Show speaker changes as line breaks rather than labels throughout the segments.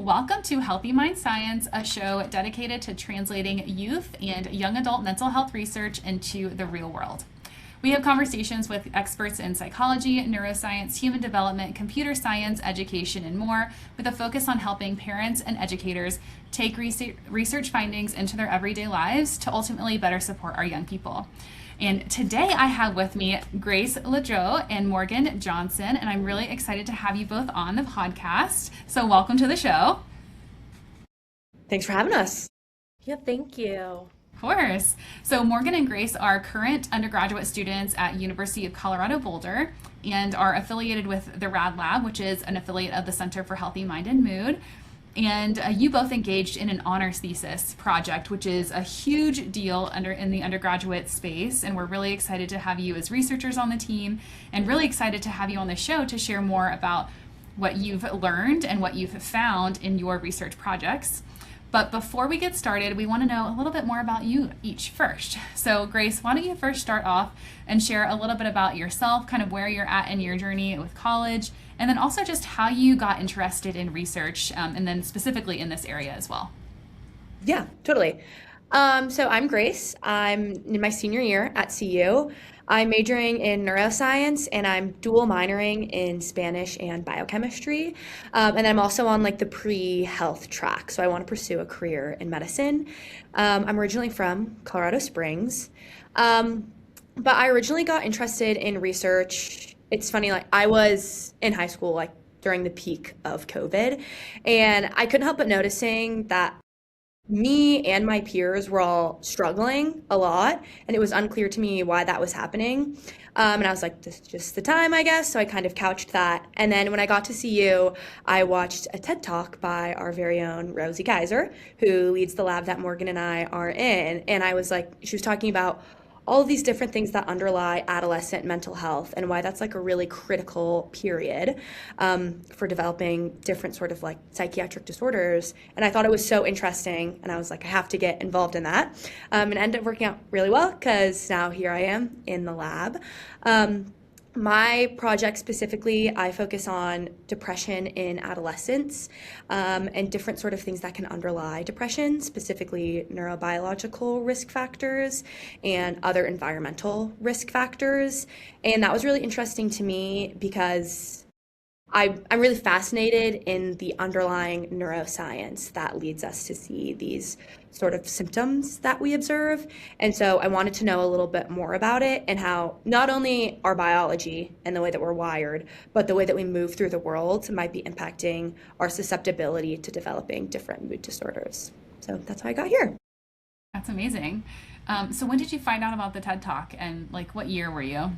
Welcome to Healthy Mind Science, a show dedicated to translating youth and young adult mental health research into the real world. We have conversations with experts in psychology, neuroscience, human development, computer science, education, and more, with a focus on helping parents and educators take research findings into their everyday lives to ultimately better support our young people. And today I have with me Grace LaJoie and Morgan Johnson, and I'm really excited to have you both on the podcast. So welcome to the show.
Thanks for having us.
Yeah, thank you.
Of course. So Morgan and Grace are current undergraduate students at University of Colorado Boulder and are affiliated with the RAD Lab, which is an affiliate of the Center for Healthy Mind and Mood. And you both engaged in an honors thesis project, which is a huge deal in the undergraduate space. And we're really excited to have you as researchers on the team and really excited to have you on the show to share more about what you've learned and what you've found in your research projects. But before we get started, we want to know a little bit more about you each first. So Grace, why don't you first start off and share a little bit about yourself, kind of where you're at in your journey with college, and then also just how you got interested in research, and then specifically in this area as well.
Yeah, totally. So I'm Grace. I'm in my senior year at CU. I'm majoring in neuroscience and I'm dual minoring in Spanish and biochemistry. And I'm also on like the pre-health track. So I want to pursue a career in medicine. I'm originally from Colorado Springs. But I originally got interested in research. It's funny, like I was in high school, like during the peak of COVID, and I couldn't help but noticing that me and my peers were all struggling a lot, and it was unclear to me why that was happening. And I was like, this is just the time, I guess. So I kind of couched that. And then when I got to CU, I watched a TED Talk by our very own Rosie Geiser, who leads the lab that Morgan and I are in. And I was like, she was talking about all of these different things that underlie adolescent mental health and why that's like a really critical period for developing different sort of like psychiatric disorders. And I thought it was so interesting. And I was like, I have to get involved in that. And it ended up working out really well because now here I am in the lab. My project specifically, I focus on depression in adolescents and different sort of things that can underlie depression, specifically neurobiological risk factors and other environmental risk factors. And that was really interesting to me because I'm really fascinated in the underlying neuroscience that leads us to see these sort of symptoms that we observe. And so I wanted to know a little bit more about it and how not only our biology and the way that we're wired, but the way that we move through the world might be impacting our susceptibility to developing different mood disorders. So that's how I got here.
That's amazing. So when did you find out about the TED Talk and like what year were you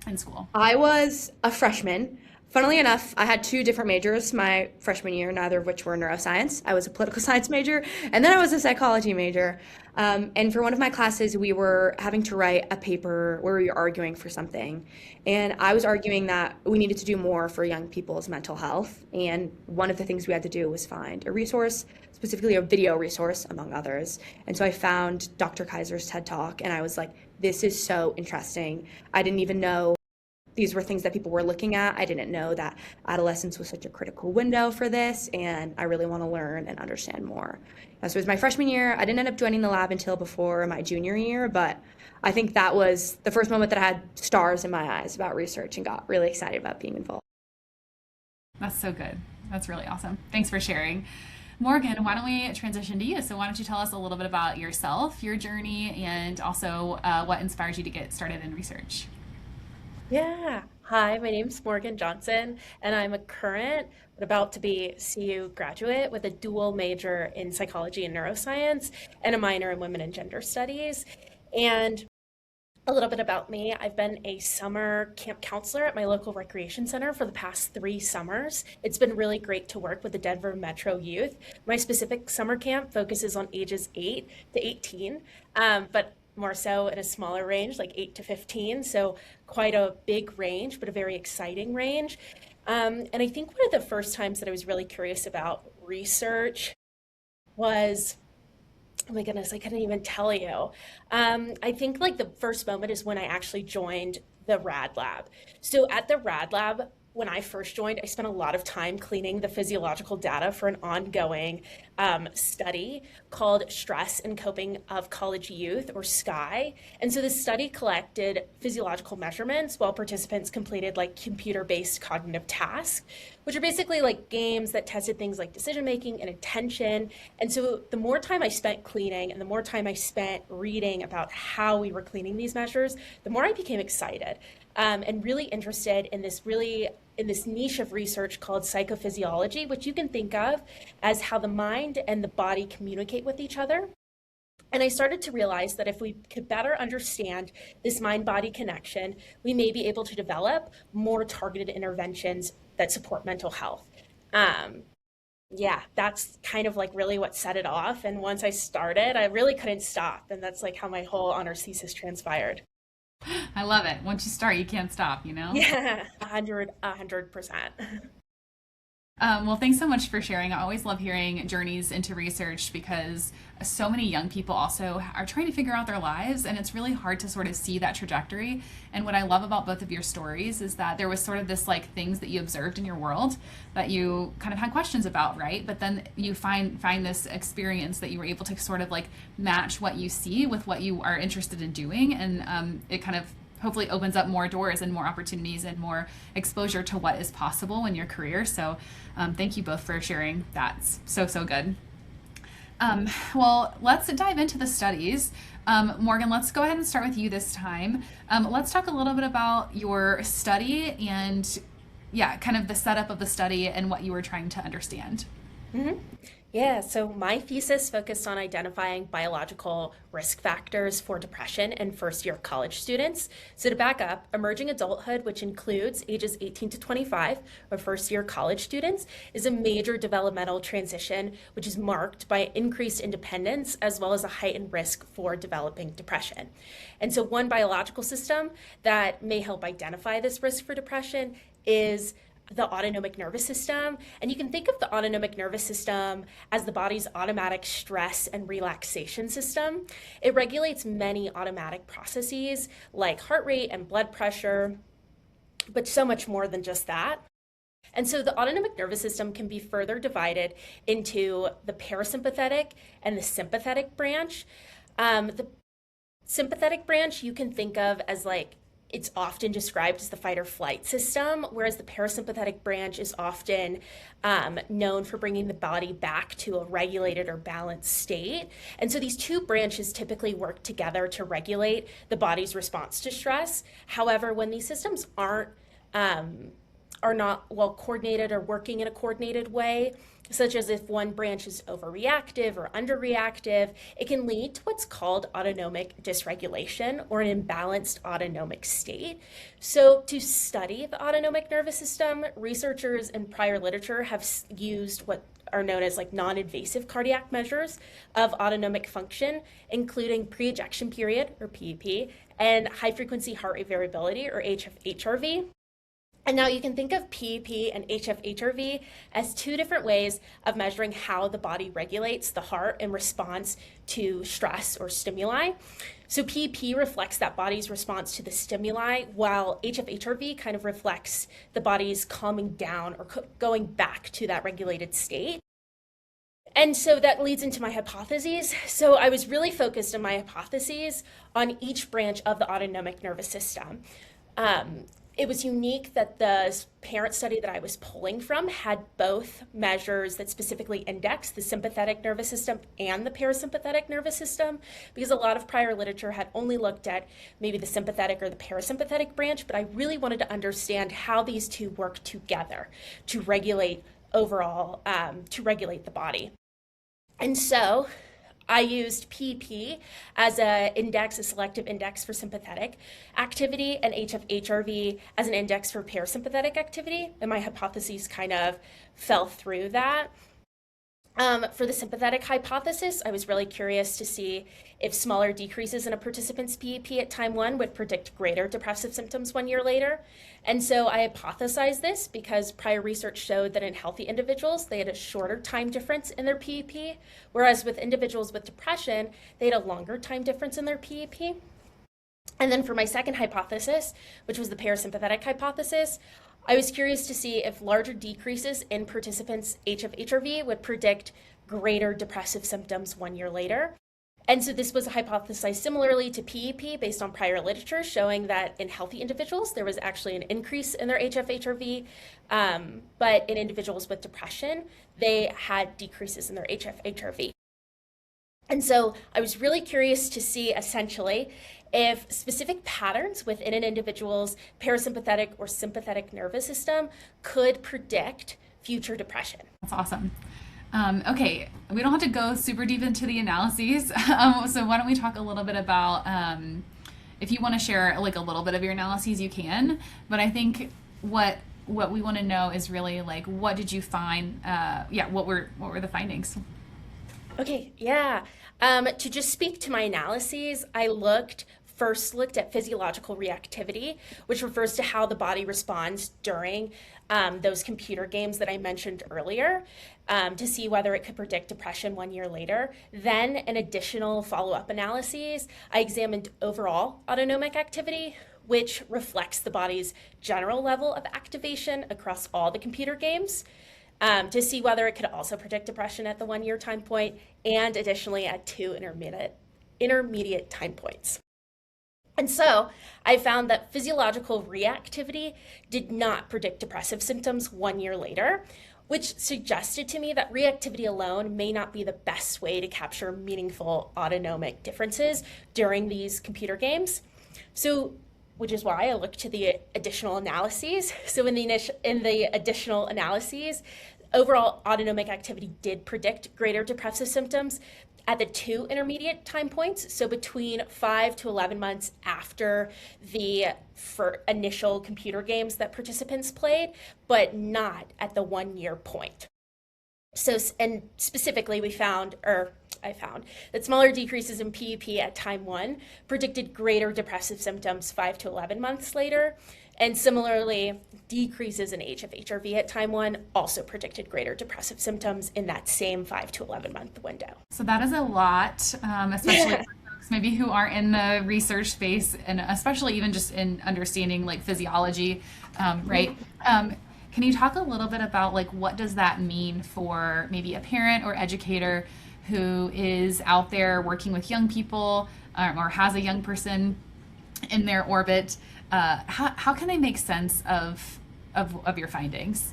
in school?
I was a freshman. Funnily enough, I had two different majors my freshman year, neither of which were neuroscience. I was a political science major, and then I was a psychology major. And for one of my classes, we were having to write a paper where we were arguing for something. And I was arguing that we needed to do more for young people's mental health. And one of the things we had to do was find a resource, specifically a video resource, among others. And so I found Dr. Kaiser's TED Talk, and I was like, this is so interesting. I didn't even know these were things that people were looking at. I didn't know that adolescence was such a critical window for this, and I really want to learn and understand more. So it was my freshman year. I didn't end up joining the lab until before my junior year, but I think that was the first moment that I had stars in my eyes about research and got really excited about being involved.
That's so good. That's really awesome. Thanks for sharing. Morgan, why don't we transition to you? So why don't you tell us a little bit about yourself, your journey, and also what inspires you to get started in research?
Yeah. Hi, my name's Morgan Johnson, and I'm a current but about to be CU graduate with a dual major in psychology and neuroscience and a minor in women and gender studies. And a little bit about me, I've been a summer camp counselor at my local recreation center for the past 3 summers. It's been really great to work with the Denver Metro youth. My specific summer camp focuses on ages 8 to 18, but more so in a smaller range, like 8 to 15. So quite a big range, but a very exciting range. And I think one of the first times that I was really curious about research was, oh my goodness, I couldn't even tell you. I think like the first moment is when I actually joined the RAD Lab. So at the RAD Lab, when I first joined, I spent a lot of time cleaning the physiological data for an ongoing study called Stress and Coping of College Youth, or SCI. And so this study collected physiological measurements while participants completed like computer-based cognitive tasks, which are basically like games that tested things like decision making and attention. And so the more time I spent cleaning and the more time I spent reading about how we were cleaning these measures, the more I became excited and really interested in this niche of research called psychophysiology, which you can think of as how the mind and the body communicate with each other. And I started to realize that if we could better understand this mind-body connection, we may be able to develop more targeted interventions that support mental health. Yeah, that's kind of like really what set it off. And once I started, I really couldn't stop. And that's like how my whole honors thesis transpired.
I love it. Once you start, you can't stop, you know?
Yeah, 100%.
Well, thanks so much for sharing. I always love hearing journeys into research because so many young people also are trying to figure out their lives, and it's really hard to sort of see that trajectory. And what I love about both of your stories is that there was sort of this like things that you observed in your world that you kind of had questions about, right? But then you find this experience that you were able to sort of like match what you see with what you are interested in doing, and it kind of hopefully opens up more doors and more opportunities and more exposure to what is possible in your career. So thank you both for sharing. That's so good. Well, let's dive into the studies. Morgan, let's go ahead and start with you this time. Let's talk a little bit about your study and kind of the setup of the study and what you were trying to understand.
Mm-hmm. Yeah, so my thesis focused on identifying biological risk factors for depression in first-year college students. So to back up, emerging adulthood, which includes ages 18 to 25, or first-year college students, is a major developmental transition, which is marked by increased independence as well as a heightened risk for developing depression. And so one biological system that may help identify this risk for depression is the autonomic nervous system. And you can think of the autonomic nervous system as the body's automatic stress and relaxation system. It regulates many automatic processes like heart rate and blood pressure, but so much more than just that. And so the autonomic nervous system can be further divided into the parasympathetic and the sympathetic branch. The sympathetic branch you can think of as like it's often described as the fight or flight system, whereas the parasympathetic branch is often known for bringing the body back to a regulated or balanced state. And so these two branches typically work together to regulate the body's response to stress. However, when these systems are not well coordinated or working in a coordinated way, such as if one branch is overreactive or underreactive, it can lead to what's called autonomic dysregulation or an imbalanced autonomic state. So to study the autonomic nervous system, researchers in prior literature have used what are known as like non-invasive cardiac measures of autonomic function, including pre-ejection period, or PEP, and high frequency heart rate variability, or HF-HRV. And now you can think of PEP and HF-HRV as two different ways of measuring how the body regulates the heart in response to stress or stimuli. So PEP reflects that body's response to the stimuli, while HF-HRV kind of reflects the body's calming down or going back to that regulated state. And so that leads into my hypotheses. So I was really focused in my hypotheses on each branch of the autonomic nervous system. It was unique that the parent study that I was pulling from had both measures that specifically index the sympathetic nervous system and the parasympathetic nervous system, because a lot of prior literature had only looked at maybe the sympathetic or the parasympathetic branch, but I really wanted to understand how these two work together to regulate overall, to regulate the body. And so I used PEP as a selective index for sympathetic activity, and HF-HRV as an index for parasympathetic activity, and my hypotheses kind of fell through that. For the sympathetic hypothesis, I was really curious to see if smaller decreases in a participant's PEP at time 1 would predict greater depressive symptoms 1 year later. And so I hypothesized this because prior research showed that in healthy individuals, they had a shorter time difference in their PEP, whereas with individuals with depression, they had a longer time difference in their PEP. And then for my second hypothesis, which was the parasympathetic hypothesis, I was curious to see if larger decreases in participants' HF-HRV would predict greater depressive symptoms 1 year later. And so this was hypothesized similarly to PEP based on prior literature showing that in healthy individuals, there was actually an increase in their HF-HRV, but in individuals with depression, they had decreases in their HF-HRV. And so I was really curious to see essentially if specific patterns within an individual's parasympathetic or sympathetic nervous system could predict future depression.
That's awesome. Okay, we don't have to go super deep into the analyses. So why don't we talk a little bit about, if you want to share like a little bit of your analyses, you can. But I think what we want to know is really like, what did you find? What were the findings?
Okay, yeah. To just speak to my analyses, I first looked at physiological reactivity, which refers to how the body responds during those computer games that I mentioned earlier, to see whether it could predict depression 1 year later. Then, in additional follow-up analyses, I examined overall autonomic activity, which reflects the body's general level of activation across all the computer games, to see whether it could also predict depression at the 1 year time point, and additionally at 2 intermediate time points. And so I found that physiological reactivity did not predict depressive symptoms 1 year later, which suggested to me that reactivity alone may not be the best way to capture meaningful autonomic differences during these computer games. So, which is why I looked to the additional analyses. So in the additional analyses, overall autonomic activity did predict greater depressive symptoms at the 2 intermediate time points, so between 5 to 11 months after the initial computer games that participants played, but not at the 1 year point. So, and specifically I found that smaller decreases in PEP at time 1 predicted greater depressive symptoms 5 to 11 months later. And similarly, decreases in HF-HRV at time 1 also predicted greater depressive symptoms in that same 5 to 11 month window.
So that is a lot, especially for folks maybe who aren't in the research space, and especially even just in understanding like physiology, right? Can you talk a little bit about like what does that mean for maybe a parent or educator who is out there working with young people, or has a young person in their orbit? How can they make sense of your findings?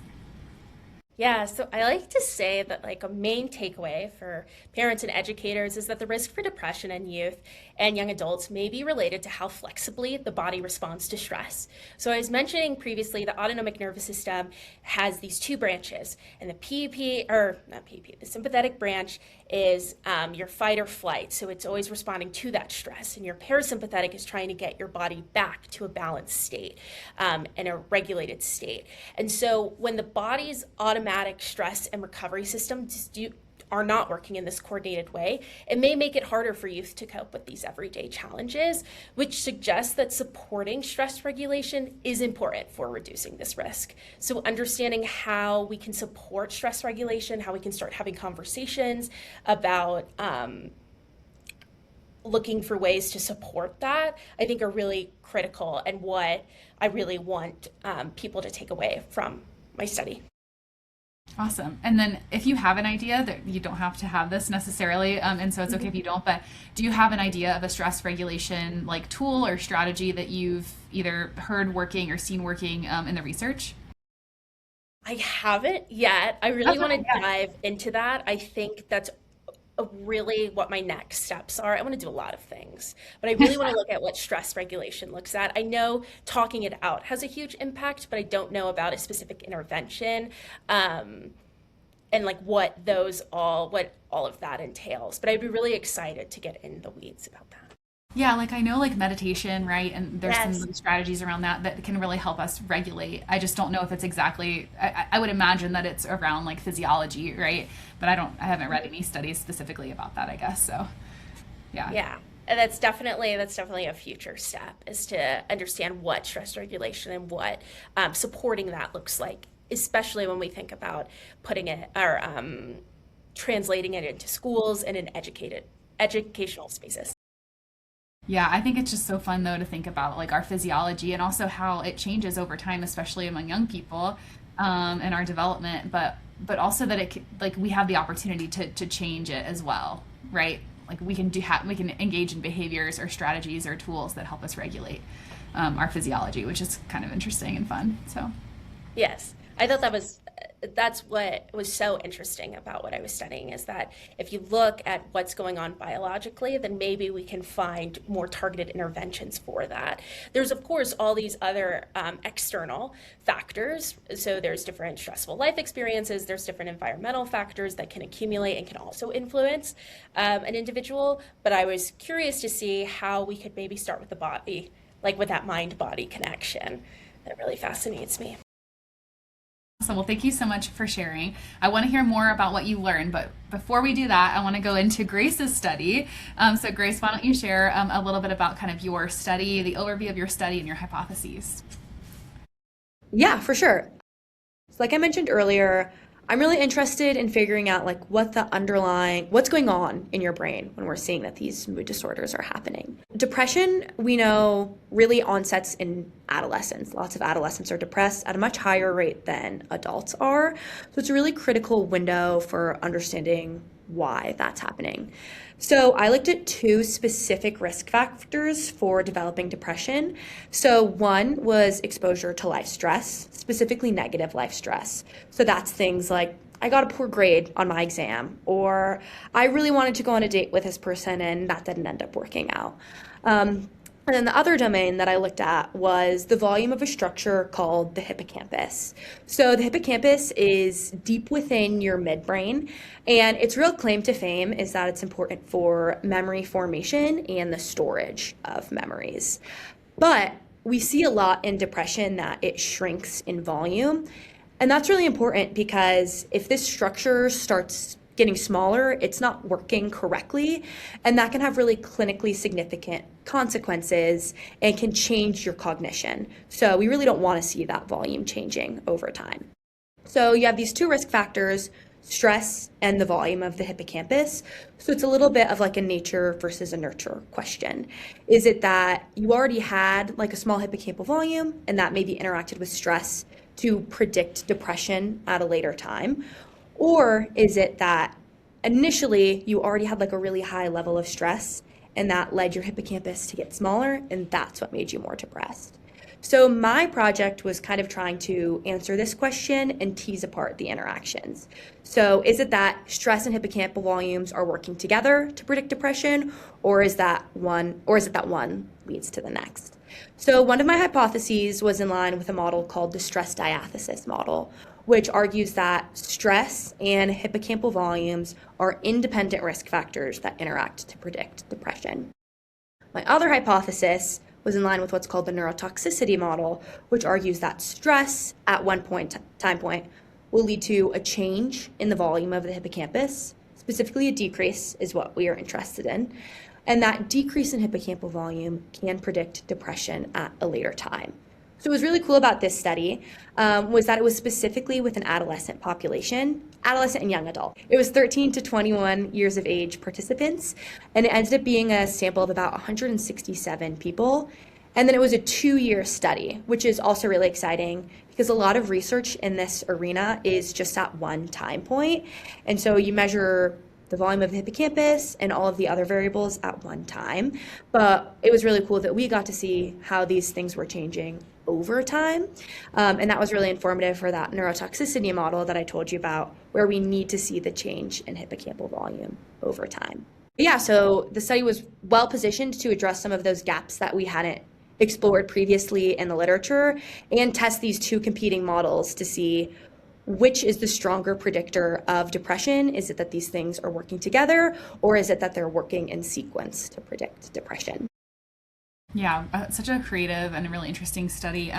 Yeah, so I like to say that like a main takeaway for parents and educators is that the risk for depression in youth and young adults may be related to how flexibly the body responds to stress. So I was mentioning previously the autonomic nervous system has these 2 branches, and the sympathetic branch is your fight or flight. So it's always responding to that stress, and your parasympathetic is trying to get your body back to a balanced state, and a regulated state. And so when the body's automatic stress and recovery systems are not working in this coordinated way, it may make it harder for youth to cope with these everyday challenges, which suggests that supporting stress regulation is important for reducing this risk. So understanding how we can support stress regulation, how we can start having conversations about looking for ways to support that, I think are really critical, and what I really want people to take away from my study.
Awesome. And then if you have an idea, that you don't have to have this necessarily, and so it's okay if you don't, but do you have an idea of a stress regulation like tool or strategy that you've either heard working or seen working in the research?
I haven't yet. I really want to dive into that. I think that's really what my next steps are. I want to do a lot of things, but I really want to look at what stress regulation looks at. I know talking it out has a huge impact, but I don't know about a specific intervention, and like what all of that entails. But I'd be really excited to get in the weeds about that.
Yeah, like I know like meditation, right? And there's
Yes.
some strategies around that can really help us regulate. I just don't know if it's exactly, I would imagine that it's around like physiology, right? But I haven't read any studies specifically about that, I guess. So yeah.
Yeah. And that's definitely a future step, is to understand what stress regulation and what supporting that looks like, especially when we think about putting it or translating it into schools and in educational spaces.
Yeah, I think it's just so fun though to think about like our physiology and also how it changes over time, especially among young people, and our development. But also that like we have the opportunity to change it as well, right? Like we can engage in behaviors or strategies or tools that help us regulate our physiology, which is kind of interesting and fun. So
Yes, I thought that's what was so interesting about what I was studying is that if you look at what's going on biologically, then maybe we can find more targeted interventions for that. There's, of course, all these other external factors. So there's different stressful life experiences, there's different environmental factors that can accumulate and can also influence an individual. But I was curious to see how we could maybe start with the body, like with that mind-body connection. That really fascinates me.
awesome. Well, thank you so much for sharing. I want to hear more about what you learned, but before we do that, I want to go into Grace's study. So, Grace, why don't you share a little bit about kind of your study, the overview of your study, and your hypotheses?
Yeah, for sure. So like I mentioned earlier, I'm really interested in figuring out like what's going on in your brain when we're seeing that these mood disorders are happening. Depression, we know, really onsets in adolescence. Lots of adolescents are depressed at a much higher rate than adults are. So it's a really critical window for understanding why that's happening. So I looked at two specific risk factors for developing depression. So one was exposure to life stress, specifically negative life stress. So that's things like I got a poor grade on my exam, or I really wanted to go on a date with this person and that didn't end up working out. And then the other domain that I looked at was the volume of a structure called the hippocampus. So the hippocampus is deep within your midbrain, and its real claim to fame is that it's important for memory formation and the storage of memories. But we see a lot in depression that it shrinks in volume, and that's really important because if this structure starts getting smaller, it's not working correctly, and that can have really clinically significant consequences and can change your cognition. So we really don't want to see that volume changing over time. So you have these two risk factors, stress and the volume of the hippocampus. So it's a little bit of like a nature versus a nurture question. Is it that you already had like a small hippocampal volume and that maybe interacted with stress to predict depression at a later time? Or is it that initially you already had like a really high level of stress and that led your hippocampus to get smaller and that's what made you more depressed? So my project was kind of trying to answer this question and tease apart the interactions. So is it that stress and hippocampal volumes are working together to predict depression, or is it that one leads to the next? So one of my hypotheses was in line with a model called the stress diathesis model, which argues that stress and hippocampal volumes are independent risk factors that interact to predict depression. My other hypothesis was in line with what's called the neurotoxicity model, which argues that stress at one time point will lead to a change in the volume of the hippocampus, specifically a decrease is what we are interested in, and that decrease in hippocampal volume can predict depression at a later time. So what was really cool about this study was that it was specifically with an adolescent population, adolescent and young adult. It was 13 to 21 years of age participants, and it ended up being a sample of about 167 people. And then it was a 2-year study, which is also really exciting because a lot of research in this arena is just at one time point. And so you measure the volume of the hippocampus and all of the other variables at one time. But it was really cool that we got to see how these things were changing over time. And that was really informative for that neurotoxicity model that I told you about, where we need to see the change in hippocampal volume over time. Yeah, so the study was well positioned to address some of those gaps that we hadn't explored previously in the literature and test these two competing models to see which is the stronger predictor of depression. Is it that these things are working together, or is it that they're working in sequence to predict depression?
Yeah, such a creative and a really interesting study.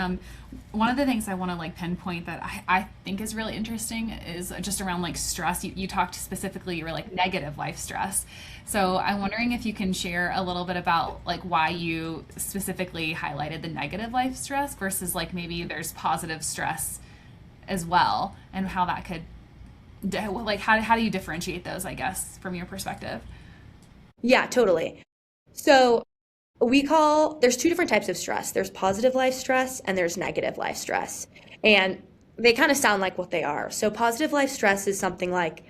One of the things I want to like pinpoint that I think is really interesting is just around like stress. You talked specifically, you were like negative life stress. So I'm wondering if you can share a little bit about like why you specifically highlighted the negative life stress versus like maybe there's positive stress as well, and how that could, like how do you differentiate those, I guess, from your perspective?
Yeah, totally. So there's two different types of stress. There's positive life stress and there's negative life stress. And they kind of sound like what they are. So positive life stress is something like,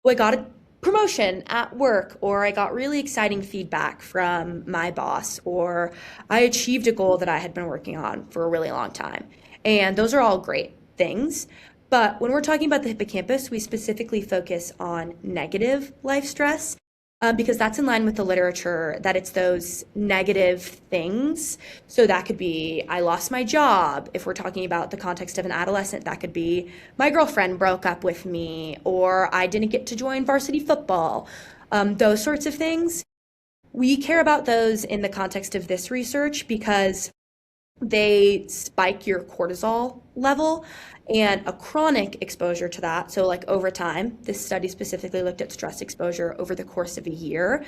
well, I got a promotion at work, or I got really exciting feedback from my boss, or I achieved a goal that I had been working on for a really long time. And those are all great things. But when we're talking about the hippocampus, we specifically focus on negative life stress, because that's in line with the literature that it's those negative things. So that could be, I lost my job. If we're talking about the context of an adolescent, that could be, my girlfriend broke up with me, or I didn't get to join varsity football. Those sorts of things. We care about those in the context of this research because they spike your cortisol level, and a chronic exposure to that, so like over time, this study specifically looked at stress exposure over the course of a year.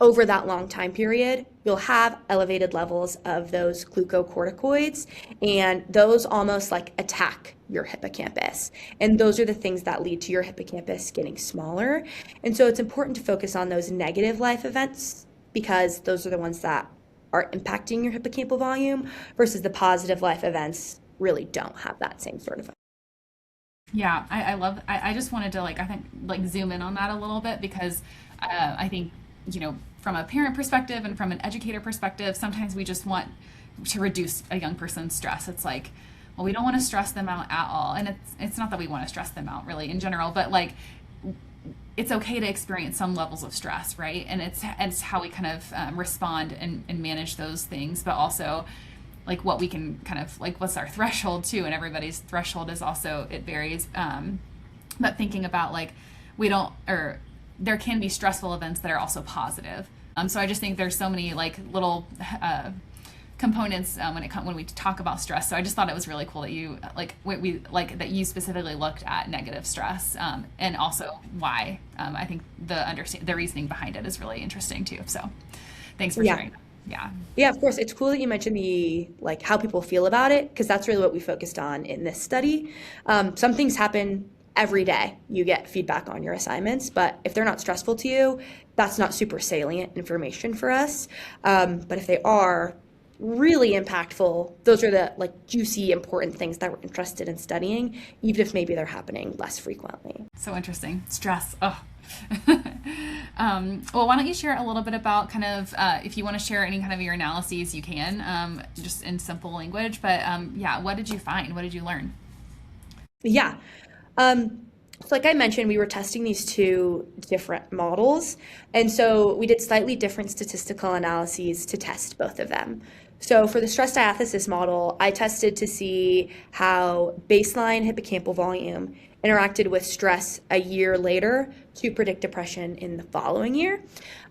Over that long time period, you'll have elevated levels of those glucocorticoids, and those almost like attack your hippocampus. And those are the things that lead to your hippocampus getting smaller. And so it's important to focus on those negative life events because those are the ones that are impacting your hippocampal volume versus the positive life events really don't have that same sort of.
Yeah, I love, I just wanted to I think zoom in on that a little bit because I think, from a parent perspective and from an educator perspective, sometimes we just want to reduce a young person's stress. It's like, well, we don't want to stress them out at all. And it's not that we want to stress them out really in general, but it's okay to experience some levels of stress, right? And it's how we kind of respond and manage those things, but also what we can kind of what's our threshold too, and everybody's threshold is also, it varies. But thinking about there can be stressful events that are also positive. So I just think there's so many little components when we talk about stress. So I just thought it was really cool that you that you specifically looked at negative stress, and also why. I think the reasoning behind it is really interesting too. So thanks for sharing that.
Yeah, of course. It's cool that you mentioned the how people feel about it, because that's really what we focused on in this study. Some things happen every day. You get feedback on your assignments, but if they're not stressful to you, that's not super salient information for us. But if they are really impactful, those are the juicy, important things that we're interested in studying, even if maybe they're happening less frequently.
So interesting. Stress. Oh. Well, why don't you share a little bit about if you want to share any kind of your analyses, you can, just in simple language, but what did you find? What did you learn?
Yeah. So like I mentioned, we were testing these two different models. And so we did slightly different statistical analyses to test both of them. So for the stress diathesis model, I tested to see how baseline hippocampal volume interacted with stress a year later to predict depression in the following year.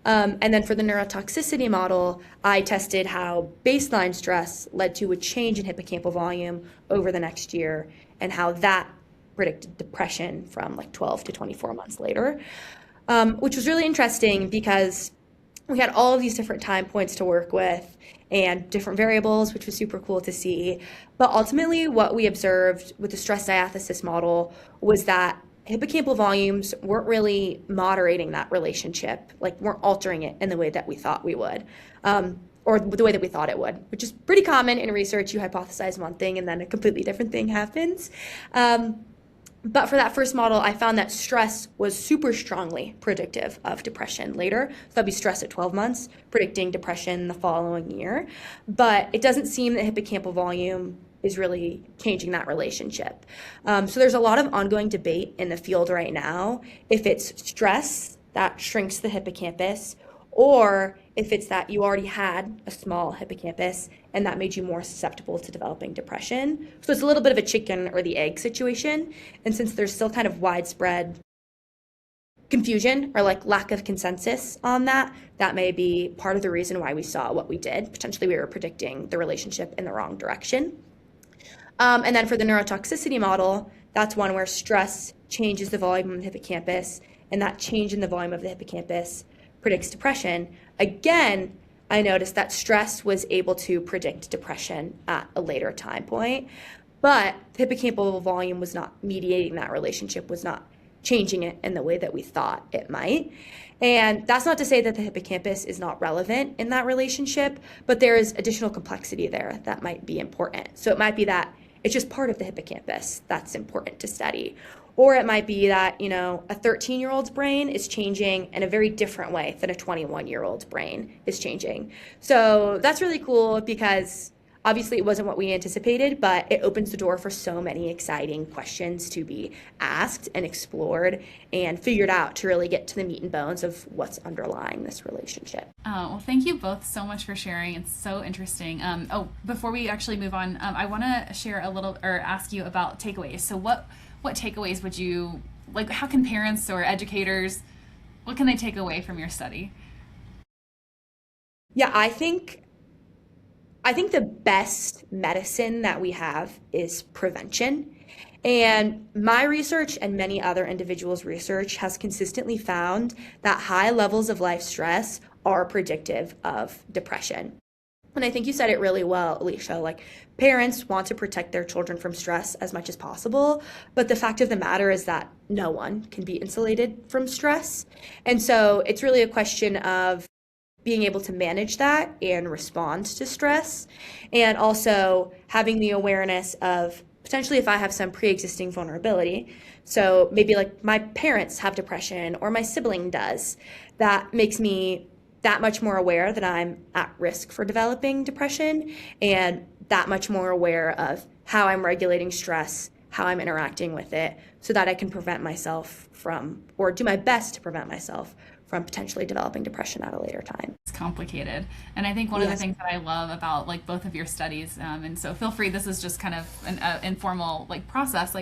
And then for the neurotoxicity model, I tested how baseline stress led to a change in hippocampal volume over the next year and how that predicted depression from 12 to 24 months later, which was really interesting because we had all of these different time points to work with and different variables, which was super cool to see. But ultimately, what we observed with the stress diathesis model was that hippocampal volumes weren't really moderating that relationship, weren't altering it in the way that we thought we would, or the way that we thought it would, which is pretty common in research. You hypothesize one thing and then a completely different thing happens. But for that first model, I found that stress was super strongly predictive of depression later. So that'd be stress at 12 months, predicting depression the following year. But it doesn't seem that hippocampal volume is really changing that relationship. So there's a lot of ongoing debate in the field right now if it's stress that shrinks the hippocampus, or if it's that you already had a small hippocampus and that made you more susceptible to developing depression. So it's a little bit of a chicken or the egg situation. And since there's still kind of widespread confusion or lack of consensus on that, that may be part of the reason why we saw what we did. Potentially we were predicting the relationship in the wrong direction. And then for the neurotoxicity model, that's one where stress changes the volume of the hippocampus, and that change in the volume of the hippocampus predicts depression. Again, I noticed that stress was able to predict depression at a later time point, but the hippocampal volume was not mediating that relationship, was not changing it in the way that we thought it might. And that's not to say that the hippocampus is not relevant in that relationship, but there is additional complexity there that might be important. So it might be that it's just part of the hippocampus that's important to study. Or it might be that, a 13-year-old's brain is changing in a very different way than a 21-year-old's brain is changing. So that's really cool because obviously it wasn't what we anticipated, but it opens the door for so many exciting questions to be asked and explored and figured out to really get to the meat and bones of what's underlying this relationship.
Well, thank you both so much for sharing. It's so interesting. Before we actually move on, I want to share a little or ask you about takeaways. So what takeaways would you, like, how can parents or educators, what can they take away from your study?
Yeah, I think the best medicine that we have is prevention. And my research and many other individuals' research has consistently found that high levels of life stress are predictive of depression. And I think you said it really well, Alicia, like parents want to protect their children from stress as much as possible, but the fact of the matter is that no one can be insulated from stress. And so it's really a question of being able to manage that and respond to stress, and also having the awareness of potentially if I have some pre-existing vulnerability. So maybe like my parents have depression or my sibling does, that makes me that much more aware that I'm at risk for developing depression, and that much more aware of how I'm regulating stress, how I'm interacting with it, so that I can prevent myself from, or do my best to prevent myself from potentially developing depression at a later time.
It's complicated. And I think one of the things that I love about like both of your studies, and so feel free, this is just kind of an informal like process,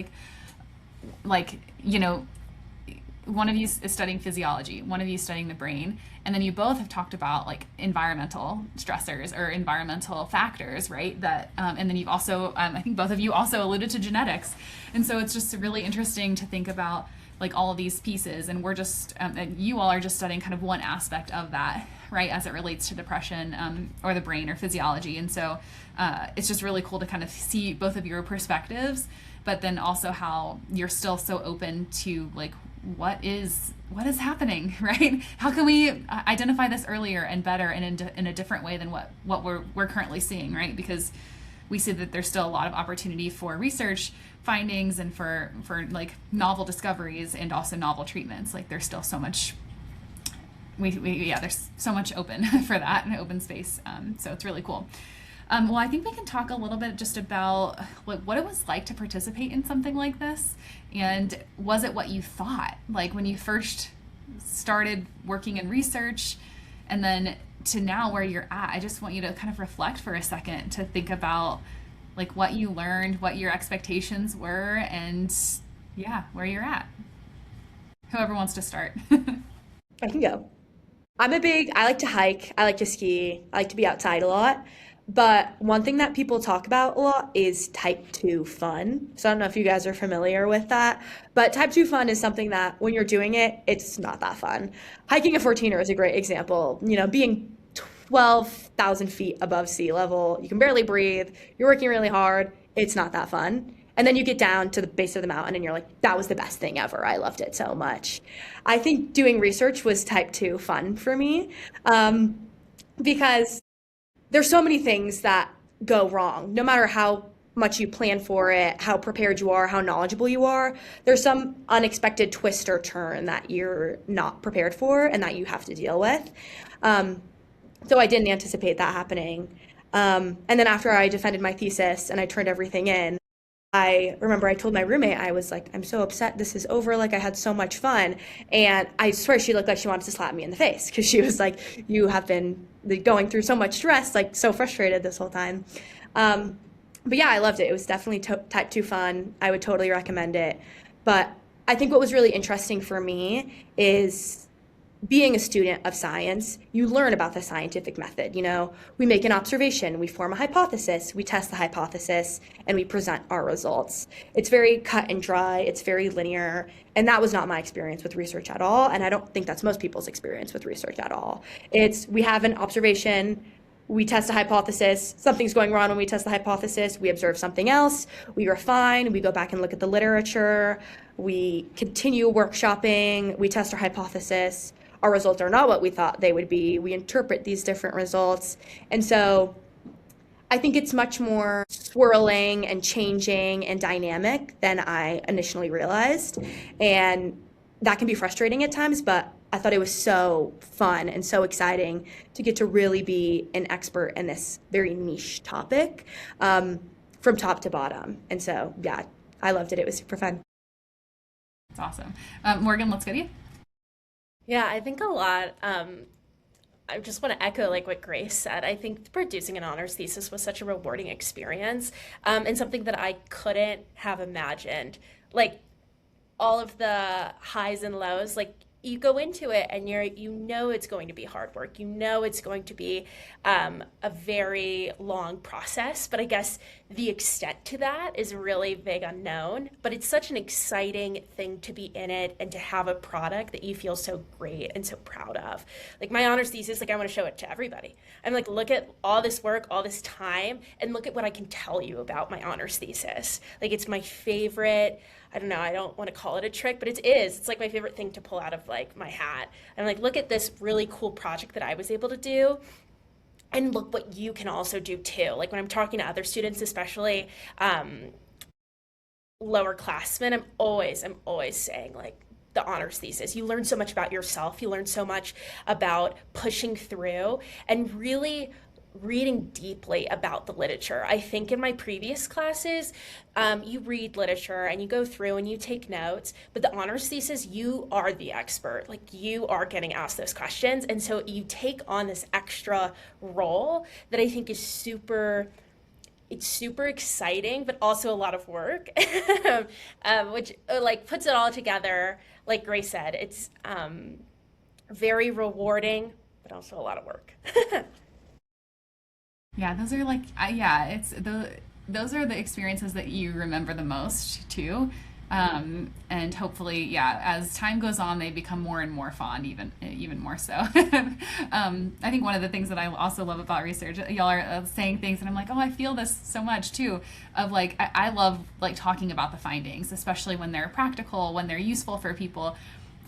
one of you is studying physiology, one of you is studying the brain, and then you both have talked about like environmental stressors or environmental factors, right? That, and then you've also, I think both of you also alluded to genetics. And so it's just really interesting to think about like all of these pieces, and we're just, and you all are just studying kind of one aspect of that, right, as it relates to depression or the brain or physiology. And so it's just really cool to kind of see both of your perspectives, but then also how you're still so open to like, what is happening, right? How can we identify this earlier and better and in a different way than what we're currently seeing, right? Because we see that there's still a lot of opportunity for research findings and for like novel discoveries and also novel treatments. Like there's still so much there's so much open for that and open space. So it's really cool. Well, I think we can talk a little bit just about what it was like to participate in something like this. And was it what you thought? Like when you first started working in research and then to now where you're at, I just want you to kind of reflect for a second to think about like what you learned, what your expectations were, and where you're at. Whoever wants to start.
I can go. I like to hike, I like to ski, I like to be outside a lot. But one thing that people talk about a lot is type 2 fun. So I don't know if you guys are familiar with that, but type 2 fun is something that when you're doing it, it's not that fun. Hiking a 14er is a great example. Being 12,000 feet above sea level, you can barely breathe, you're working really hard, it's not that fun. And then you get down to the base of the mountain and you're like, that was the best thing ever. I loved it so much. I think doing research was type 2 fun for me because there's so many things that go wrong. No matter how much you plan for it, how prepared you are, how knowledgeable you are, there's some unexpected twist or turn that you're not prepared for and that you have to deal with. So I didn't anticipate that happening. And then after I defended my thesis and I turned everything in, I remember I told my roommate, I was like, I'm so upset this is over. Like I had so much fun. And I swear she looked like she wanted to slap me in the face because she was like, you have been going through so much stress, like so frustrated this whole time. But yeah, I loved it. It was definitely type 2 fun. I would totally recommend it. But I think what was really interesting for me is being a student of science, you learn about the scientific method. We make an observation, we form a hypothesis, we test the hypothesis, and we present our results. It's very cut and dry, it's very linear, and that was not my experience with research at all, and I don't think that's most people's experience with research at all. We have an observation, we test a hypothesis, something's going wrong when we test the hypothesis, we observe something else, we refine, we go back and look at the literature, We continue workshopping, we test our hypothesis. Our results are not what we thought they would be. We interpret these different results. And so I think it's much more swirling and changing and dynamic than I initially realized. And that can be frustrating at times, but I thought it was so fun and so exciting to get to really be an expert in this very niche topic, from top to bottom. And so, yeah, I loved it. It was super fun.
It's awesome. Morgan, let's go to you.
Yeah, I think a lot. I just want to echo like what Grace said. I think producing an honors thesis was such a rewarding experience, and something that I couldn't have imagined. Like all of the highs and lows, like you go into it and you know it's going to be hard work. You know it's going to be a very long process, but I guess the extent to that is really big unknown. But it's such an exciting thing to be in it and to have a product that you feel so great and so proud of. Like my honors thesis, like I want to show it to everybody. I'm like, look at all this work, all this time, and look at what I can tell you about my honors thesis. Like it's my favorite. I don't know, I don't want to call it a trick, but it is. It's like my favorite thing to pull out of like my hat. I'm like, look at this really cool project that I was able to do. And look what you can also do too. Like when I'm talking to other students, especially lower classmen, I'm always saying like the honors thesis. You learn so much about yourself. You learn so much about pushing through and really reading deeply about the literature. I think in my previous classes, you read literature and you go through and you take notes, but the honors thesis, you are the expert. Like you are getting asked those questions. And so you take on this extra role that I think is it's super exciting, but also a lot of work, which like puts it all together. Like Grace said, it's very rewarding, but also a lot of work.
Yeah, those are like, those are the experiences that you remember the most too. And hopefully, yeah, as time goes on, they become more and more fond, even more so. I think one of the things that I also love about research, y'all are saying things, and I'm like, oh, I feel this so much too. Of like, I love like talking about the findings, especially when they're practical, when they're useful for people.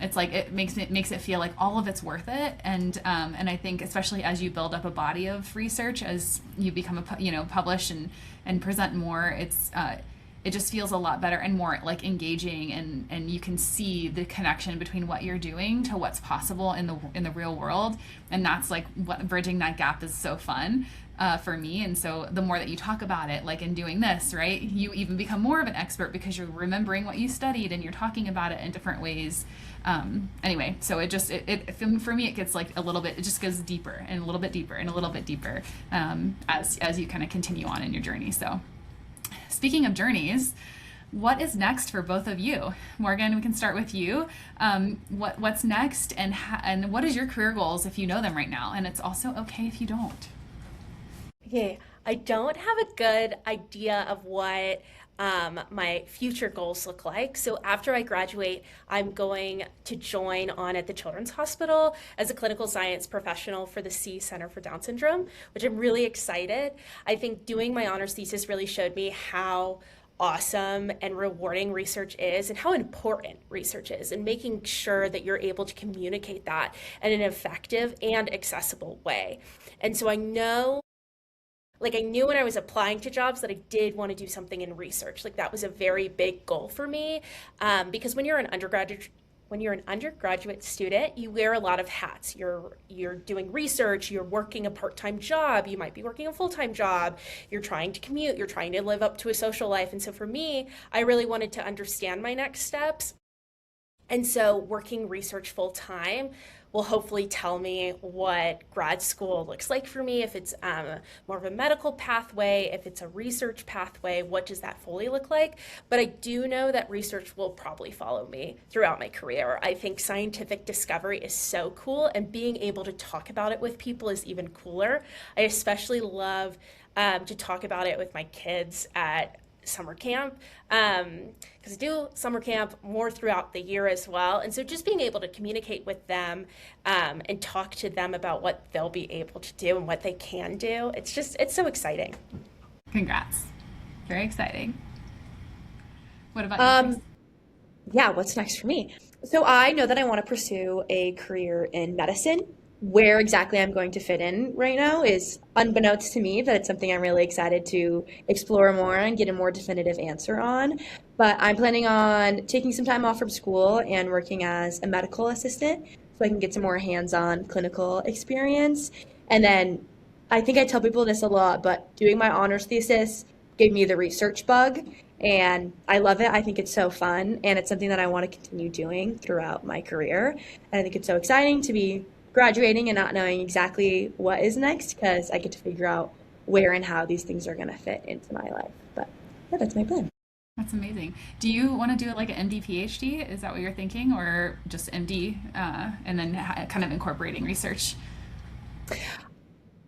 It's like it makes it feel like all of it's worth it, and I think especially as you build up a body of research, as you become publish and present more, it just feels a lot better and more like engaging, and you can see the connection between what you're doing to what's possible in the real world, and that's like what bridging that gap is so fun. For me. And so the more that you talk about it, like in doing this, right, you even become more of an expert because you're remembering what you studied and you're talking about it in different ways. Anyway, so for me, it gets like a little bit, it just goes deeper and a little bit deeper and a little bit deeper as you kind of continue on in your journey. So speaking of journeys, what is next for both of you? Morgan, we can start with you. What's next, and what is your career goals if you know them right now? And it's also okay if you don't.
Yeah, I don't have a good idea of what my future goals look like. So after I graduate, I'm going to join on at the Children's Hospital as a clinical science professional for the C Center for Down Syndrome, which I'm really excited. I think doing my honors thesis really showed me how awesome and rewarding research is and how important research is, and making sure that you're able to communicate that in an effective and accessible way. And so I knew when I was applying to jobs that I did want to do something in research. Like that was a very big goal for me, because when you're an undergraduate student, you wear a lot of hats. You're doing research, you're working a part-time job, you might be working a full-time job, you're trying to commute, you're trying to live up to a social life. And so for me, I really wanted to understand my next steps. And so working research full-time will hopefully tell me what grad school looks like for me. If it's more of a medical pathway, if it's a research pathway, what does that fully look like? But I do know that research will probably follow me throughout my career. I think scientific discovery is so cool, and being able to talk about it with people is even cooler. I especially love to talk about it with my kids at summer camp, because I do summer camp more throughout the year as well. And so just being able to communicate with them and talk to them about what they'll be able to do and what they can do, it's so exciting.
Congrats. Very exciting. What about you, Grace?
Yeah, what's next for me? So I know that I want to pursue a career in medicine. Where exactly I'm going to fit in right now is unbeknownst to me, but it's something I'm really excited to explore more and get a more definitive answer on. But I'm planning on taking some time off from school and working as a medical assistant so I can get some more hands-on clinical experience. And then I think I tell people this a lot, but doing my honors thesis gave me the research bug, and I love it. I think it's so fun, and it's something that I want to continue doing throughout my career. And I think it's so exciting to be graduating and not knowing exactly what is next because I get to figure out where and how these things are going to fit into my life. But yeah, that's my plan.
That's amazing. Do you want to do like an MD PhD? Is that what you're thinking, or just MD and then kind of incorporating research?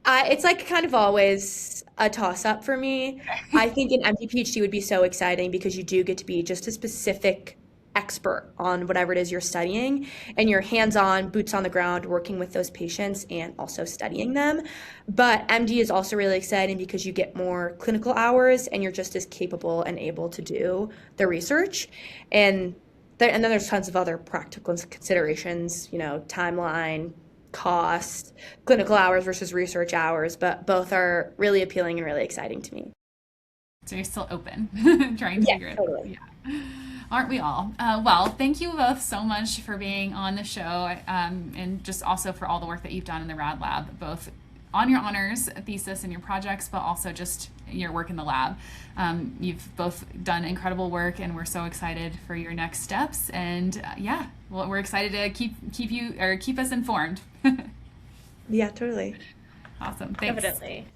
It's like kind of always a toss up for me. I think an MD PhD would be so exciting because you do get to be just a specific expert on whatever it is you're studying, and you're hands on, boots on the ground, working with those patients and also studying them. But MD is also really exciting because you get more clinical hours and you're just as capable and able to do the research. And and then there's tons of other practical considerations, timeline, cost, clinical hours versus research hours, but both are really appealing and really exciting to me.
So you're still open, trying to
Yeah,
figure it out.
totally.
Yeah. Aren't we all? Well, thank you both so much for being on the show, and just also for all the work that you've done in the Rad Lab, both on your honors thesis and your projects, but also just your work in the lab. You've both done incredible work, and we're so excited for your next steps. And yeah, well, we're excited to keep us informed.
Yeah, totally.
Awesome. Thanks.
Evidently.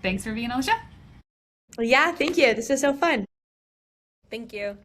Thanks for being on the show.
Yeah, thank you. This was so fun.
Thank you.